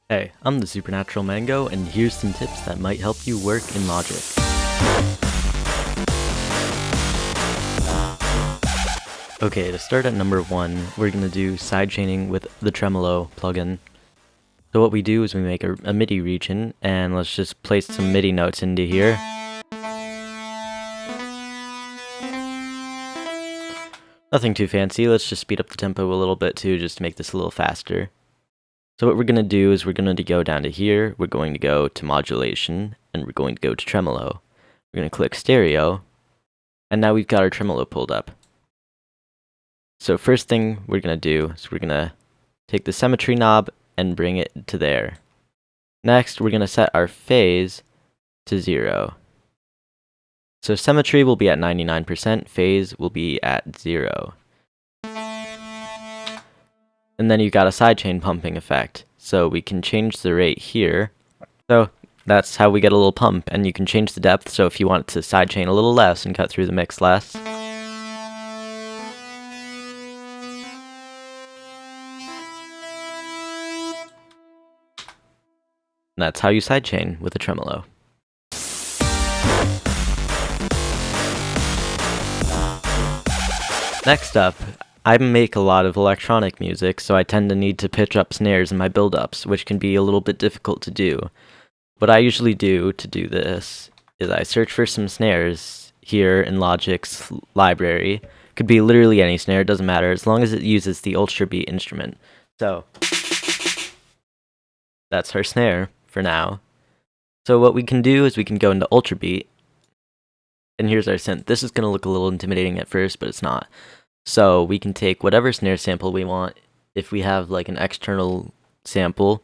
Hey, I'm the Supernatural Mango, and here's some tips that might help you work in Logic. Okay, to start at number 1, we're going to do sidechaining with the tremolo plugin. So what we do is we make a MIDI region, and let's just place some MIDI notes into here. Nothing too fancy, let's just speed up the tempo a little bit too, just to make this a little faster. So what we're going to do is we're going to go down to here, we're going to go to modulation, and we're going to go to tremolo. We're going to click stereo, and now we've got our tremolo pulled up. So first thing we're going to do is we're going to take the symmetry knob and bring it to there. Next, we're going to set our phase to 0. So symmetry will be at 99%, phase will be at 0. And then you've got a sidechain pumping effect. So we can change the rate here. So that's how we get a little pump, and you can change the depth, so if you want to sidechain a little less and cut through the mix less. And that's how you sidechain with a tremolo. Next up, I make a lot of electronic music, so I tend to need to pitch up snares in my build-ups, which can be a little bit difficult to do. What I usually do to do this is I search for some snares here in Logic's library. Could be literally any snare, it doesn't matter, as long as it uses the Ultra Beat instrument. So that's our snare for now. So what we can do is we can go into Ultra Beat, and here's our synth. This is going to look a little intimidating at first, but it's not. So we can take whatever snare sample we want. If we have like an external sample,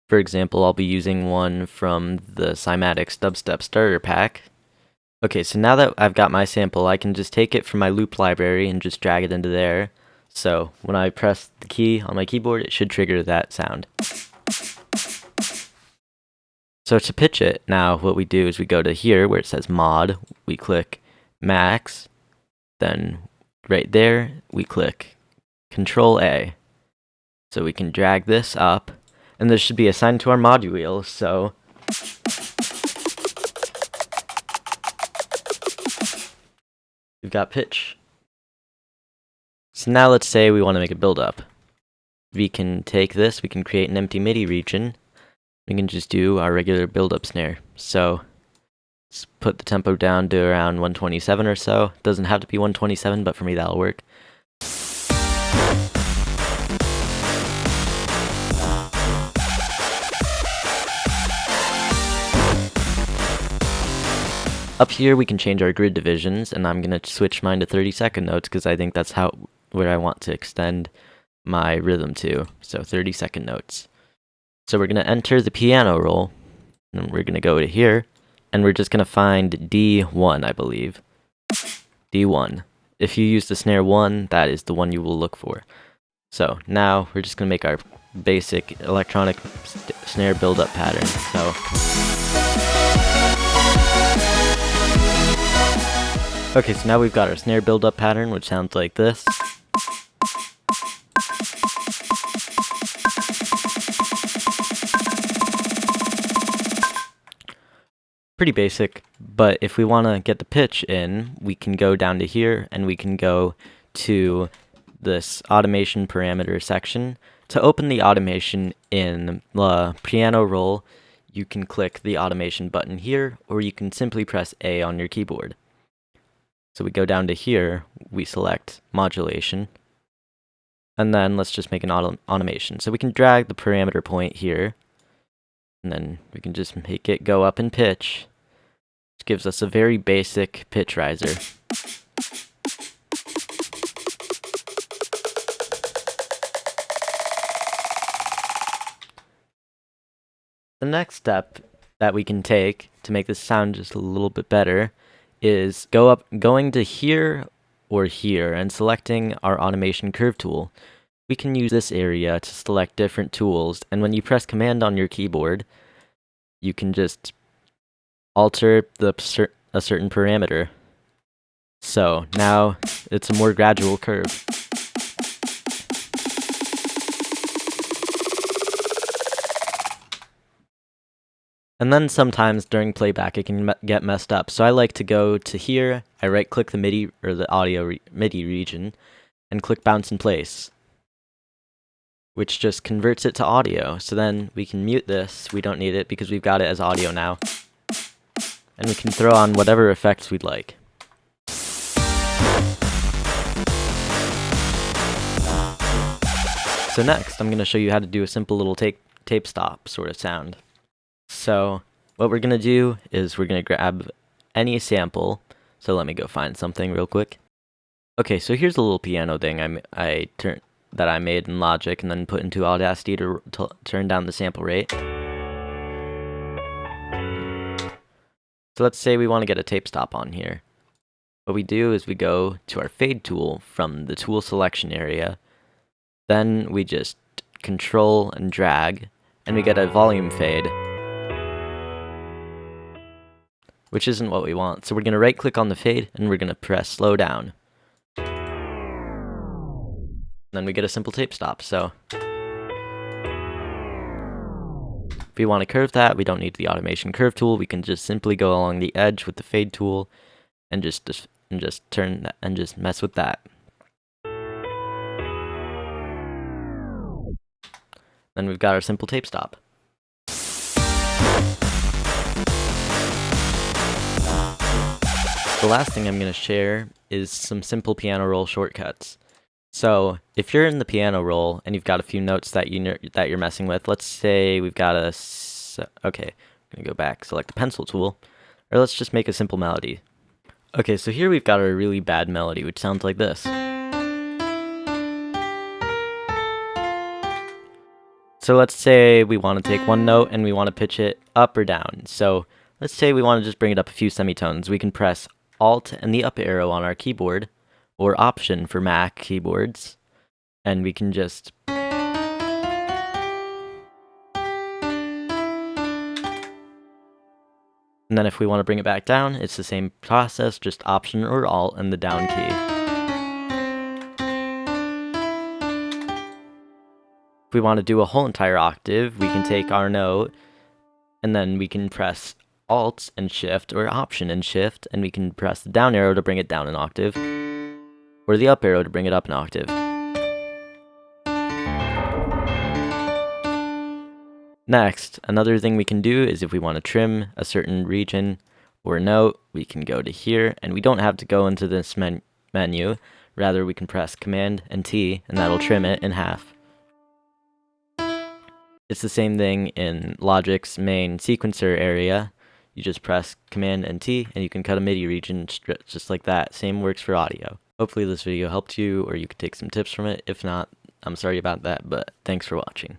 for example, I'll be using one from the Cymatics Dubstep Starter Pack. Okay, so now that I've got my sample, I can just take it from my loop library and just drag it into there. So when I press the key on my keyboard, it should trigger that sound. So to pitch it, now what we do is we go to here where it says mod, we click max, then right there we click Control A. So we can drag this up, and this should be assigned to our mod wheel, so we've got pitch. So now let's say we want to make a build-up. We can take this, we can create an empty MIDI region. We can just do our regular build-up snare. So let's put the tempo down to around 127 or so. Doesn't have to be 127, but for me that'll work. Up here we can change our grid divisions, and I'm going to switch mine to 30-second notes because I think that's where I want to extend my rhythm to. So 30-second notes. So we're going to enter the piano roll, and we're going to go to here, and we're just going to find D1, I believe. D1. If you use the snare 1, that is the one you will look for. So now we're just going to make our basic electronic snare build-up pattern. Okay, so now we've got our snare build-up pattern, which sounds like this. Pretty basic, but if we want to get the pitch in, we can go down to here and we can go to this automation parameter section. To open the automation in the piano roll, you can click the automation button here, or you can simply press A on your keyboard. So we go down to here, we select modulation, and then let's just make an automation. So we can drag the parameter point here, and then we can just make it go up in pitch. Which gives us a very basic pitch riser. The next step that we can take to make this sound just a little bit better is going to here or here and selecting our automation curve tool. We can use this area to select different tools, and when you press Command on your keyboard, you can just alter a certain parameter. So now it's a more gradual curve. And then sometimes during playback it can get messed up. So I like to go to here, I right click the MIDI or the audio MIDI region and click bounce in place, which just converts it to audio. So then we can mute this. We don't need it because we've got it as audio now. And we can throw on whatever effects we'd like. So next, I'm going to show you how to do a simple little tape stop sort of sound. So what we're going to do is we're going to grab any sample. So let me go find something real quick. Okay, so here's a little piano thing that I made in Logic and then put into Audacity to turn down the sample rate. So let's say we want to get a tape stop on here. What we do is we go to our fade tool from the tool selection area. Then we just control and drag, and we get a volume fade, which isn't what we want. So we're going to right click on the fade and we're going to press slow down. Then we get a simple tape stop. So if we want to curve that, we don't need the automation curve tool. We can just simply go along the edge with the fade tool and just turn that and just mess with that. Then we've got our simple tape stop. The last thing I'm going to share is some simple piano roll shortcuts. So if you're in the piano roll and you've got a few notes that you're messing with, let's say we've got okay, I'm going to go back, select the pencil tool, or let's just make a simple melody. Okay, so here we've got a really bad melody, which sounds like this. So let's say we want to take one note and we want to pitch it up or down. So let's say we want to just bring it up a few semitones. We can press Alt and the up arrow on our keyboard, or Option for Mac keyboards, and we can just... And then if we want to bring it back down, it's the same process, just Option or Alt and the down key. If we want to do a whole entire octave, we can take our note, and then we can press Alt and Shift, or Option and Shift, and we can press the down arrow to bring it down an octave, or the up arrow to bring it up an octave. Next, another thing we can do is if we want to trim a certain region or note, we can go to here, and we don't have to go into this menu. Rather, we can press Command and T, and that'll trim it in half. It's the same thing in Logic's main sequencer area. You just press Command and T, and you can cut a MIDI region just like that. Same works for audio. Hopefully this video helped you, or you could take some tips from it. If not, I'm sorry about that, but thanks for watching.